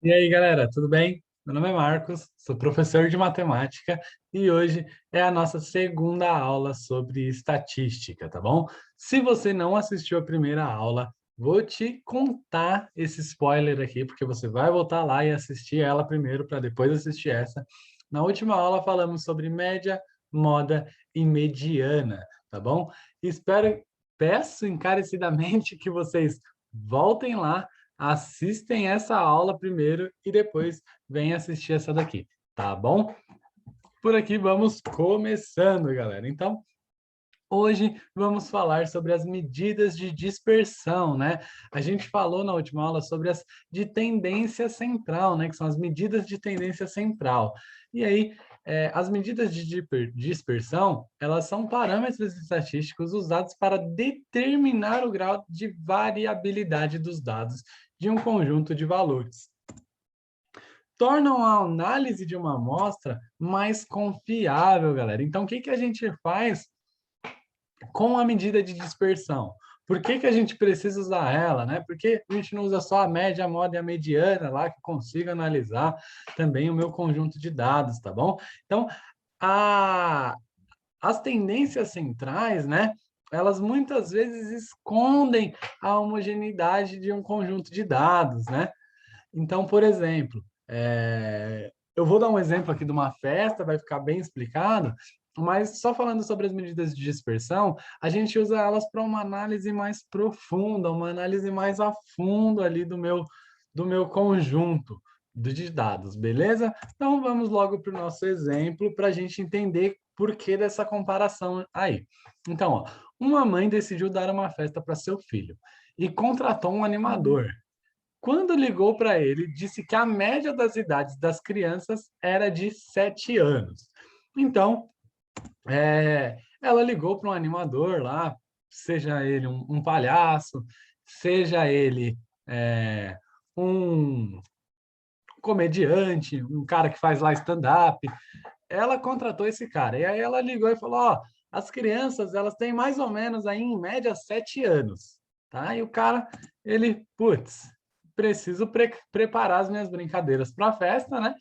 E aí, galera, tudo bem? Meu nome é Marcos, sou professor de matemática e hoje é a nossa segunda aula sobre estatística, tá bom? Se você não assistiu a primeira aula, vou te contar esse spoiler aqui, porque você vai voltar lá e assistir ela primeiro para depois assistir essa. Na última aula falamos sobre média, moda e mediana, tá bom? Peço encarecidamente que vocês voltem lá, assistem essa aula primeiro e depois vem assistir essa daqui, tá bom? Por aqui vamos começando, galera. Então, hoje vamos falar sobre as medidas de dispersão, né? A gente falou na última aula sobre as de tendência central, né? Que são as medidas de tendência central. E aí, as medidas de dispersão, elas são parâmetros estatísticos usados para determinar o grau de variabilidade dos dados de um conjunto de valores. Tornam a análise de uma amostra mais confiável, galera. Então, o que a gente faz com a medida de dispersão? Por que a gente precisa usar ela, né? Por que a gente não usa só a média, a moda e a mediana lá, que consiga analisar também o meu conjunto de dados, tá bom? Então, a, as tendências centrais, né? Elas muitas vezes escondem a homogeneidade de um conjunto de dados, né? Então, por exemplo, eu vou dar um exemplo aqui de uma festa, vai ficar bem explicado, mas só falando sobre as medidas de dispersão, a gente usa elas para uma análise mais profunda, uma análise mais a fundo ali do meu conjunto de dados, beleza? Então, vamos logo para o nosso exemplo para a gente entender por que dessa comparação aí. Então, ó, uma mãe decidiu dar uma festa para seu filho e contratou um animador. Quando ligou para ele, disse que a média das idades das crianças era de 7 anos. Então, ela ligou para um animador lá, seja ele um palhaço, seja ele um comediante, um cara que faz lá stand-up. Ela contratou esse cara. E aí ela ligou e falou: Ó, as crianças, elas têm mais ou menos aí, em média, 7 anos. Tá? E o cara, ele, putz, preciso preparar as minhas brincadeiras para a festa, né?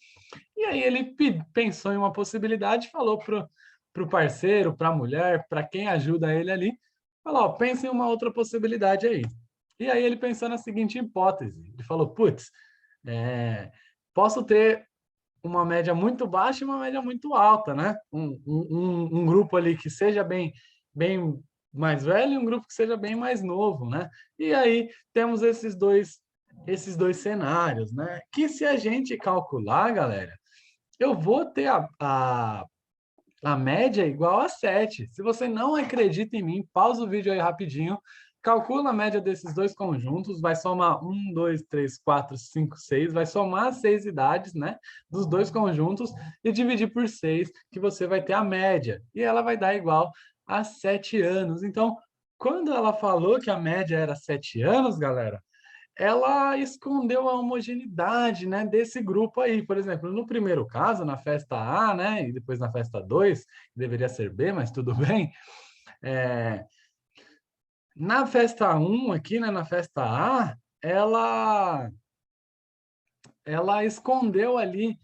E aí ele pensou em uma possibilidade, falou pro parceiro, para a mulher, para quem ajuda ele ali, falou: Ó, pensa em uma outra possibilidade aí. E aí ele pensou na seguinte hipótese. Ele falou: putz, é, posso ter uma média muito baixa e uma média muito alta, né? Um grupo ali que seja bem mais velho e um grupo que seja bem mais novo, né? E aí temos esses dois cenários, né? Que se a gente calcular, galera, eu vou ter a média igual a 7. Se você não acredita em mim, pausa o vídeo aí rapidinho, calcula a média desses dois conjuntos, vai somar 1, 2, 3, 4, 5, 6, vai somar as 6 idades, né, dos dois conjuntos e dividir por 6, que você vai ter a média. E ela vai dar igual a 7 anos. Então, quando ela falou que a média era 7 anos, galera, ela escondeu a homogeneidade, né, desse grupo aí. Por exemplo, no primeiro caso, na festa A, né, e depois na festa 2, deveria ser B, mas tudo bem. É, na festa 1 aqui, né, na festa A, ela escondeu ali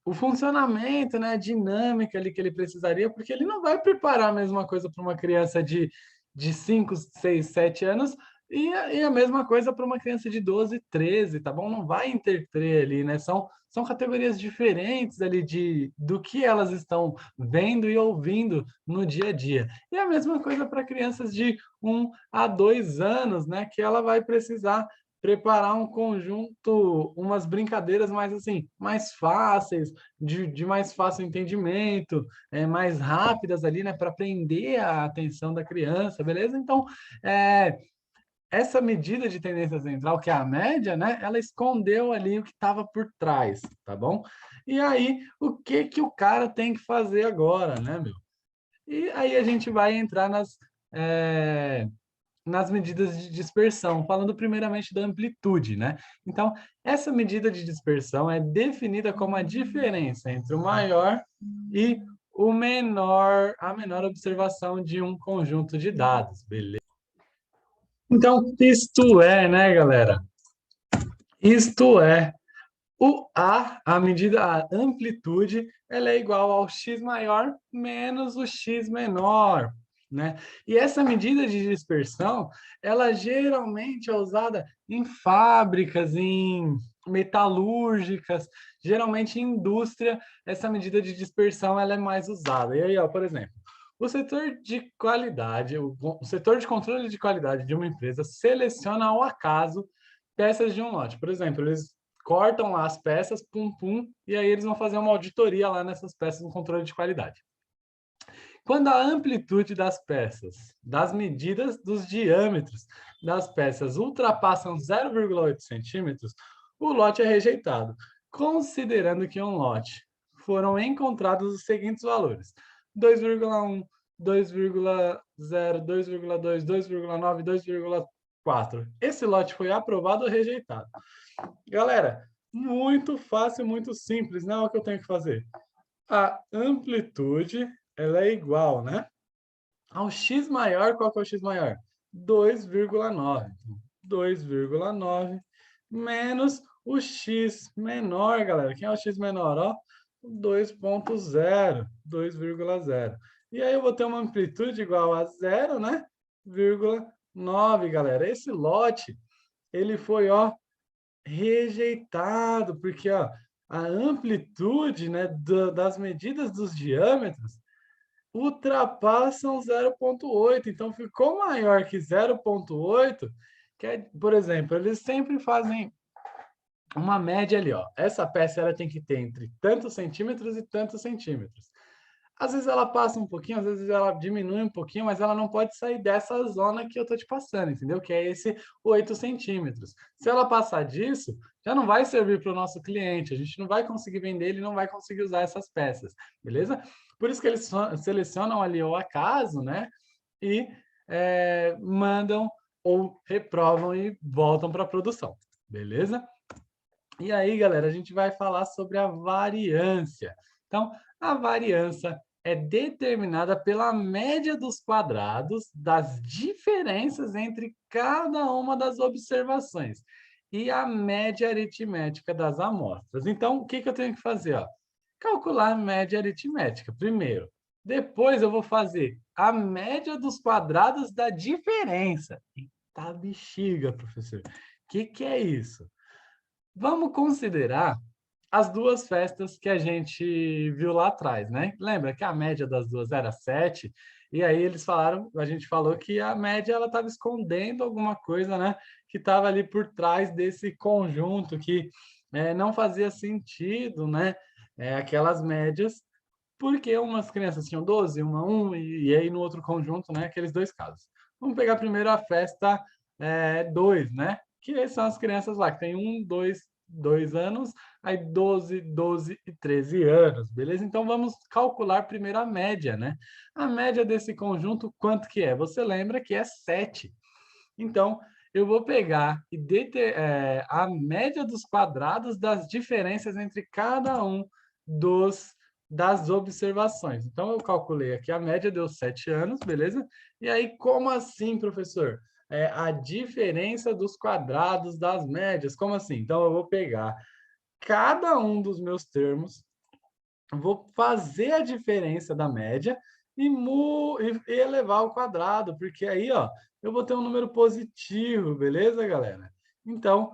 o funcionamento, né, a dinâmica ali que ele precisaria, porque ele não vai preparar a mesma coisa para uma criança de 5, 6, 7 anos e a mesma coisa para uma criança de 12, 13, tá bom? Não vai interter ali, né? São categorias diferentes ali do que elas estão vendo e ouvindo no dia a dia. E a mesma coisa para crianças de 1 a 2 anos, né? Que ela vai precisar preparar um conjunto, umas brincadeiras mais assim, mais fáceis, de mais fácil entendimento, mais rápidas ali, né, para prender a atenção da criança, beleza? Então, essa medida de tendência central, que é a média, né, ela escondeu ali o que estava por trás, tá bom? E aí, o que que o cara tem que fazer agora, né, meu? E aí a gente vai entrar nas medidas de dispersão, falando primeiramente da amplitude, né? Então, essa medida de dispersão é definida como a diferença entre o maior e a menor observação de um conjunto de dados, beleza? Então, isto é, né, galera? Isto é, a medida, a amplitude, ela é igual ao x maior menos o x menor, né? E essa medida de dispersão, ela geralmente é usada em fábricas, em metalúrgicas, geralmente em indústria, essa medida de dispersão ela é mais usada. E aí, ó, por exemplo, o setor de qualidade, o setor de controle de qualidade de uma empresa seleciona ao acaso peças de um lote. Por exemplo, eles cortam lá as peças, pum, pum, e aí eles vão fazer uma auditoria lá nessas peças no controle de qualidade. Quando a amplitude das peças, das medidas dos diâmetros das peças ultrapassam 0,8 centímetros, o lote é rejeitado, considerando que um lote foram encontrados os seguintes valores: 2,1, 2,0, 2,2, 2,9, 2,4. Esse lote foi aprovado ou rejeitado? Galera, muito fácil, muito simples, né? O que eu tenho que fazer? A amplitude, ela é igual, né? Ao x maior, qual que é o x maior? 2,9. 2,9 menos o x menor, galera. Quem é o x menor? Ó, 2,0. 2,0. E aí eu vou ter uma amplitude igual a zero, né? 0,9, galera. Esse lote, ele foi, ó, rejeitado, porque ó, a amplitude, né, das medidas dos diâmetros ultrapassam 0,8, então ficou maior que 0,8, que é, por exemplo, eles sempre fazem uma média ali, ó. Essa peça ela tem que ter entre tantos centímetros e tantos centímetros. Às vezes ela passa um pouquinho, às vezes ela diminui um pouquinho, mas ela não pode sair dessa zona que eu tô te passando, entendeu? Que é esse 8 centímetros. Se ela passar disso, já não vai servir para o nosso cliente, a gente não vai conseguir vender, ele não vai conseguir usar essas peças, beleza? Por isso que eles selecionam ali o acaso, né? E mandam ou reprovam e voltam para a produção, beleza? E aí, galera, a gente vai falar sobre a variância. Então, a variância é determinada pela média dos quadrados das diferenças entre cada uma das observações e a média aritmética das amostras. Então, o que que eu tenho que fazer? Ó? Calcular a média aritmética primeiro. Depois eu vou fazer a média dos quadrados da diferença. Eita bexiga, professor. O que é isso? Vamos considerar as duas festas que a gente viu lá atrás, né? Lembra que a média das duas era 7, e aí eles falaram, a gente falou que a média ela estava escondendo alguma coisa, né? Que estava ali por trás desse conjunto que não fazia sentido, né? Aquelas médias, porque umas crianças tinham 12, uma 1, e aí no outro conjunto, né? Aqueles dois casos. Vamos pegar primeiro a festa 2, né? Que são as crianças lá, que tem 1, 2 anos, aí 12, 12 e 13 anos, beleza? Então vamos calcular primeiro a média, né? A média desse conjunto, quanto que é? Você lembra que é 7. Então, eu vou pegar e a média dos quadrados das diferenças entre cada um das observações. Então, eu calculei aqui, a média deu 7 anos, beleza? E aí, como assim, professor? A diferença dos quadrados das médias, como assim? Então, eu vou pegar cada um dos meus termos, vou fazer a diferença da média e elevar ao quadrado, porque aí, ó, eu vou ter um número positivo, beleza, galera? Então,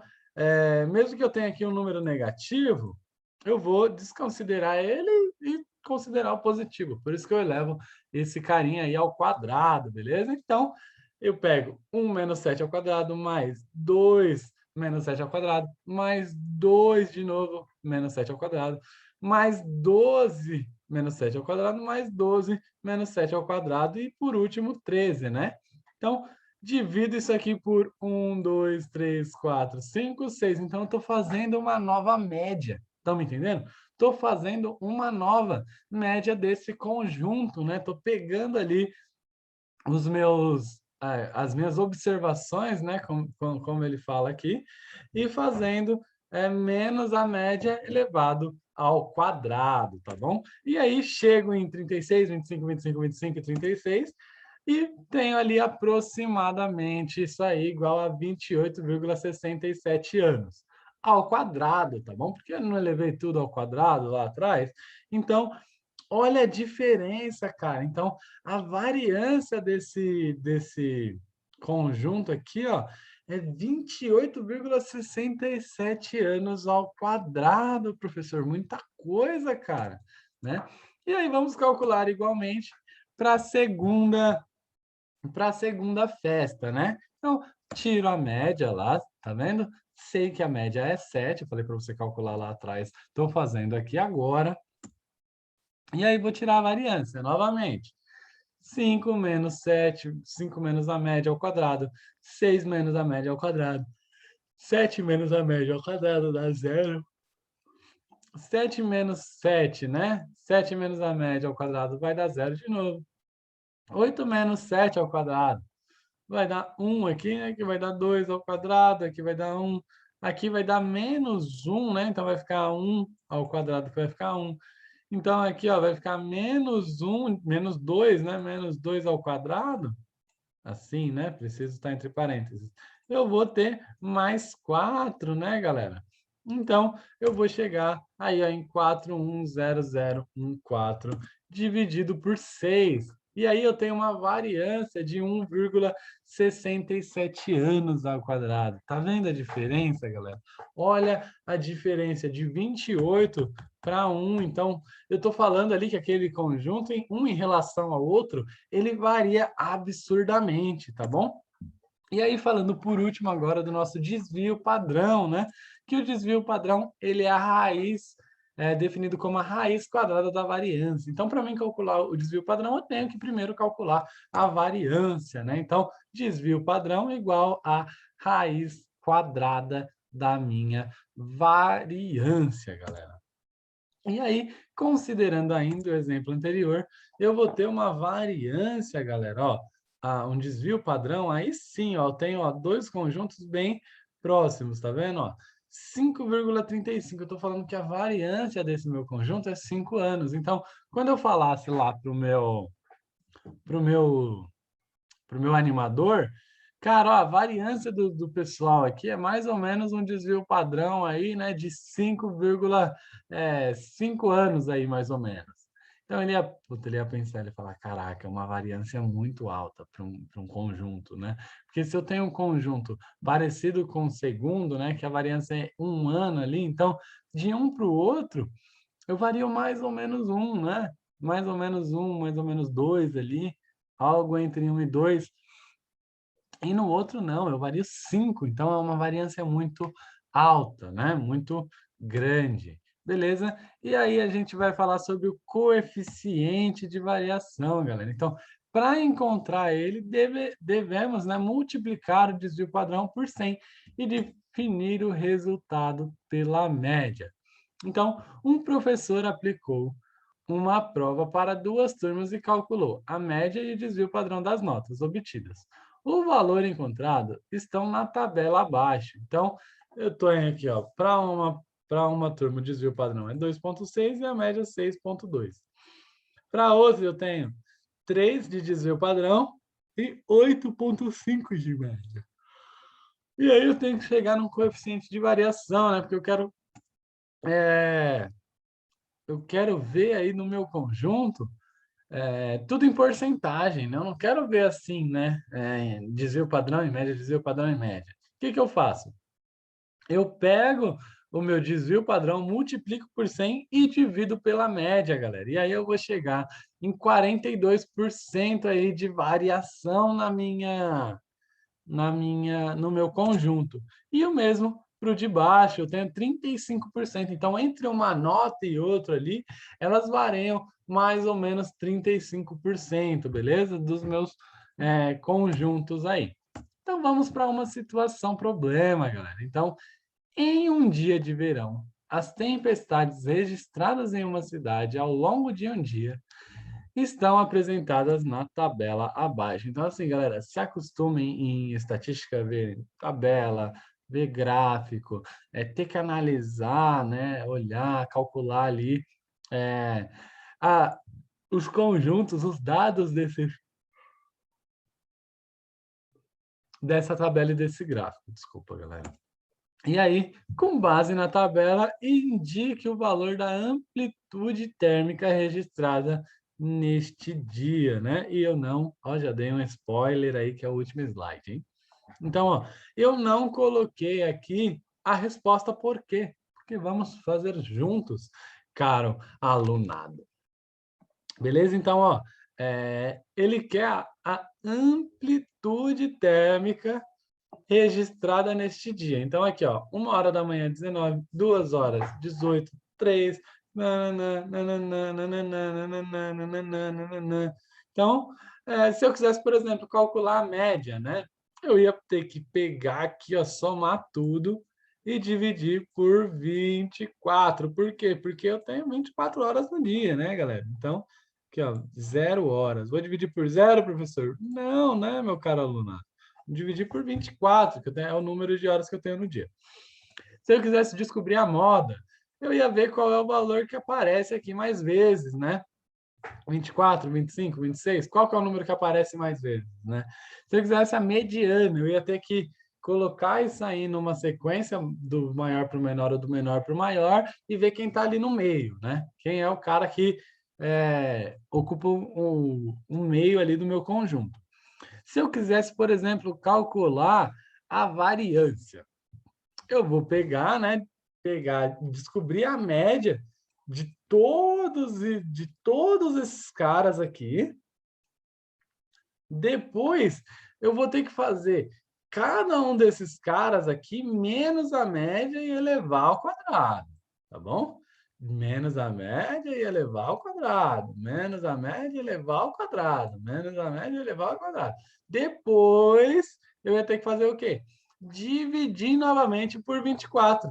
mesmo que eu tenha aqui um número negativo, eu vou desconsiderar ele e considerar o positivo. Por isso que eu elevo esse carinha aí ao quadrado, beleza? Então, eu pego 1 menos 7 ao quadrado, mais 2 menos 7 ao quadrado, mais 2 de novo, menos 7 ao quadrado, mais 12 menos 7 ao quadrado, mais 12 menos 7 ao quadrado e, por último, 13, né? Então, divido isso aqui por 1, 2, 3, 4, 5, 6. Então, eu estou fazendo uma nova média. Estão me entendendo? Estou fazendo uma nova média desse conjunto, né? Estou pegando ali as minhas observações, né, como ele fala aqui, e fazendo menos a média elevado ao quadrado, tá bom? E aí chego em 36, 25, 25, 25 e 36 e tenho ali aproximadamente isso aí igual a 28,67 anos. ao quadrado, tá bom? Porque eu não elevei tudo ao quadrado lá atrás. Então, olha a diferença, cara. Então, a variância desse conjunto aqui, ó, é 28,67 anos ao quadrado, professor. Muita coisa, cara, né? E aí vamos calcular igualmente para a segunda festa, né? Então, tiro a média lá, tá vendo? Sei que a média é 7, eu falei para você calcular lá atrás. Estou fazendo aqui agora. E aí vou tirar a variância novamente. 5 menos 7, 5 menos a média ao quadrado, 6 menos a média ao quadrado, 7 menos a média ao quadrado dá zero. 7 menos 7, né? 7 menos a média ao quadrado vai dar zero de novo. 8 menos 7 ao quadrado vai dar 1 aqui, né? Que vai dar 2 ao quadrado, aqui vai dar 1. Aqui vai dar menos 1, né? Então vai ficar 1 ao quadrado, que vai ficar 1. Então, aqui ó, vai ficar menos 1, menos 2, né? Menos 2 ao quadrado. Assim, né? Preciso estar entre parênteses. Eu vou ter mais 4, né, galera? Então, eu vou chegar aí ó, em 4,10014 dividido por 6. E aí eu tenho uma variância de 1,67 anos ao quadrado. Tá vendo a diferença, galera? Olha a diferença de 28 para 1. Então, eu estou falando ali que aquele conjunto, um em relação ao outro, ele varia absurdamente, tá bom? E aí, falando por último agora do nosso desvio padrão, né? Que o desvio padrão, ele é a raiz, definido como a raiz quadrada da variância. Então, para mim calcular o desvio padrão, eu tenho que primeiro calcular a variância, né? Então, desvio padrão é igual a raiz quadrada da minha variância, galera. E aí, considerando ainda o exemplo anterior, eu vou ter uma variância, galera, ó, um desvio padrão, aí sim, ó, eu tenho ó, dois conjuntos bem próximos, tá vendo? Ó, 5,35, eu estou falando que a variância desse meu conjunto é 5 anos. Então, quando eu falasse lá pro meu para o meu animador, cara, ó, a variância do pessoal aqui é mais ou menos um desvio padrão aí, né, de 5 anos aí, mais ou menos. Então ele ia pensar, ele ia falar, caraca, é uma variância muito alta para um conjunto, né? Porque se eu tenho um conjunto parecido com o segundo, né, que a variância é 1 ano ali, então de um para o outro, eu vario mais ou menos 1, né? Mais ou menos 1, mais ou menos 2 ali, algo entre 1 e 2. E no outro não, eu vario 5, então é uma variância muito alta, né? Muito grande. Beleza? E aí a gente vai falar sobre o coeficiente de variação, galera. Então, para encontrar ele, devemos, né, multiplicar o desvio padrão por 100 e definir o resultado pela média. Então, um professor aplicou uma prova para 2 turmas e calculou a média e o desvio padrão das notas obtidas. O valor encontrado estão na tabela abaixo. Então, eu estou aqui, ó, para uma turma, o desvio padrão é 2,6 e a média é 6,2. Para outra, eu tenho 3 de desvio padrão e 8,5 de média. E aí eu tenho que chegar num coeficiente de variação, né? Porque eu quero ver aí no meu conjunto tudo em porcentagem, né? Eu não quero ver assim, né? Desvio padrão em média, desvio padrão em média. O que que eu faço? Eu pego o meu desvio padrão, multiplico por 100 e divido pela média, galera. E aí eu vou chegar em 42% aí de variação no meu conjunto. E o mesmo para o de baixo, eu tenho 35%. Então, entre uma nota e outra ali, elas variam mais ou menos 35%, beleza? Dos meus conjuntos aí. Então, vamos para uma situação problema, galera. Então, em um dia de verão, as tempestades registradas em uma cidade ao longo de um dia estão apresentadas na tabela abaixo. Então, assim, galera, se acostumem em estatística ver tabela, ver gráfico, ter que analisar, né, olhar, calcular ali é, a, os conjuntos, os dados dessa tabela e desse gráfico. Desculpa, galera. E aí, com base na tabela, indique o valor da amplitude térmica registrada neste dia, né? E eu não, ó, já dei um spoiler aí, que é o último slide, hein? Então, ó, eu não coloquei aqui a resposta por quê? Porque vamos fazer juntos, caro alunado. Beleza? Então, ó, ele quer a amplitude térmica registrada neste dia. Então, aqui, ó, 1h da manhã, 19, 2h, 18, 3. Então, se eu quisesse, por exemplo, calcular a média, né? Eu ia ter que pegar aqui, ó, somar tudo e dividir por 24. Por quê? Porque eu tenho 24 horas no dia, né, galera? Então, aqui, ó, 0 horas. Vou dividir por 0, professor? Não, né, meu caro aluno? Dividir por 24, que é o número de horas que eu tenho no dia. Se eu quisesse descobrir a moda, eu ia ver qual é o valor que aparece aqui mais vezes, né? 24, 25, 26, qual que é o número que aparece mais vezes, né? Se eu quisesse a mediana, eu ia ter que colocar isso aí numa sequência do maior para o menor ou do menor para o maior e ver quem está ali no meio, né? Quem é o cara que ocupa um meio ali do meu conjunto. Se eu quisesse, por exemplo, calcular a variância, eu vou pegar, né? Descobrir a média de todos esses caras aqui. Depois, eu vou ter que fazer cada um desses caras aqui menos a média e elevar ao quadrado, tá bom? Menos a média e elevar ao quadrado, menos a média e elevar ao quadrado, menos a média e elevar ao quadrado. Depois, eu ia ter que fazer o quê? Dividir novamente por 24,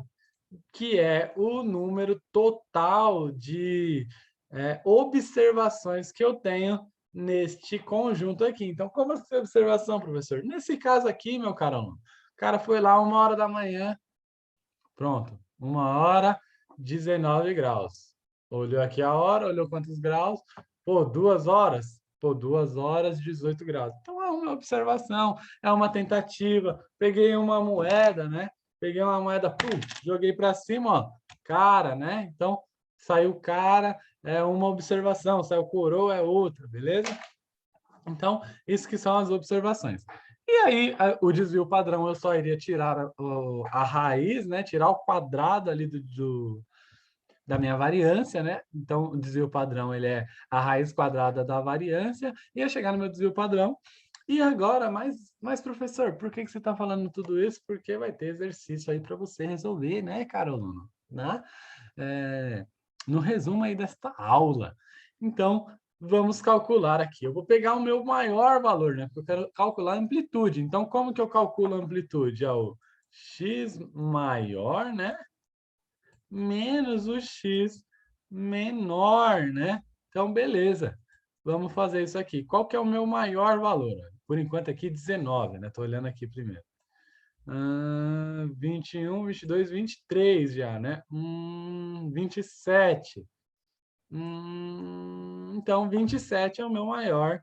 que é o número total de observações que eu tenho neste conjunto aqui. Então, como essa observação, professor? Nesse caso aqui, meu caro aluno, o cara foi lá 1h da manhã, pronto, 1h, 19 graus. Olhou aqui a hora, olhou quantos graus, pô, 2 horas, pô, 2 horas, 18 graus. Então, é uma observação, é uma tentativa. Peguei uma moeda, né? Peguei uma moeda, joguei para cima, ó, cara, né? Então, saiu cara, é uma observação, saiu coroa, é outra, beleza? Então, isso que são as observações. E aí, o desvio padrão, eu só iria tirar a raiz, né? Tirar o quadrado ali da minha variância, né? Então, o desvio padrão, ele é a raiz quadrada da variância, e ia chegar no meu desvio padrão. E agora, mas professor, por que você está falando tudo isso? Porque vai ter exercício aí para você resolver, né, caro aluno? Né? No resumo aí desta aula. Então, vamos calcular aqui. Eu vou pegar o meu maior valor, né? Porque eu quero calcular a amplitude. Então, como que eu calculo a amplitude? É o x maior, né? Menos o x menor, né? Então, beleza. Vamos fazer isso aqui. Qual que é o meu maior valor? Por enquanto aqui, 19, né? Estou olhando aqui primeiro. 21, 22, 23 já, né? 27. Então, 27 é o meu maior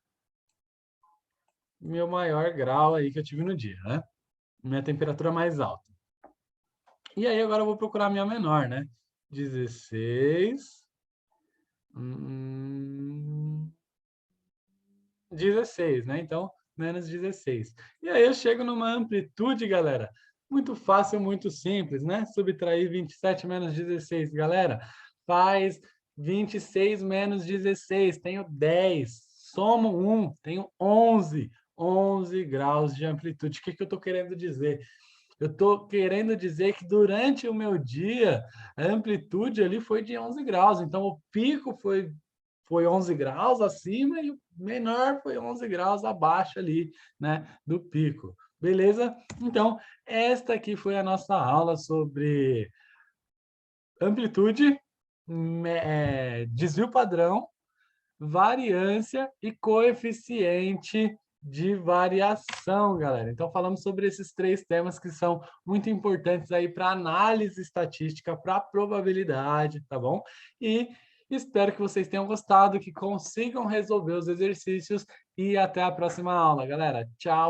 grau aí que eu tive no dia, né? Minha temperatura mais alta. E aí, agora eu vou procurar a minha menor, né? 16. 16, né? Então, menos 16. E aí eu chego numa amplitude, galera, muito fácil, muito simples, né? Subtrair 27 menos 16, galera, faz 26 menos 16, tenho 10. Somo 1, tenho 11. 11 graus de amplitude. O que eu estou querendo dizer? Eu estou querendo dizer que durante o meu dia, a amplitude ali foi de 11 graus. Então, o pico foi 11 graus acima e o menor foi 11 graus abaixo ali, né, do pico. Beleza? Então, esta aqui foi a nossa aula sobre amplitude, desvio padrão, variância e coeficiente de variação, galera. Então, falamos sobre esses 3 temas que são muito importantes aí para análise estatística, para probabilidade, tá bom? E espero que vocês tenham gostado, que consigam resolver os exercícios e até a próxima aula, galera. Tchau!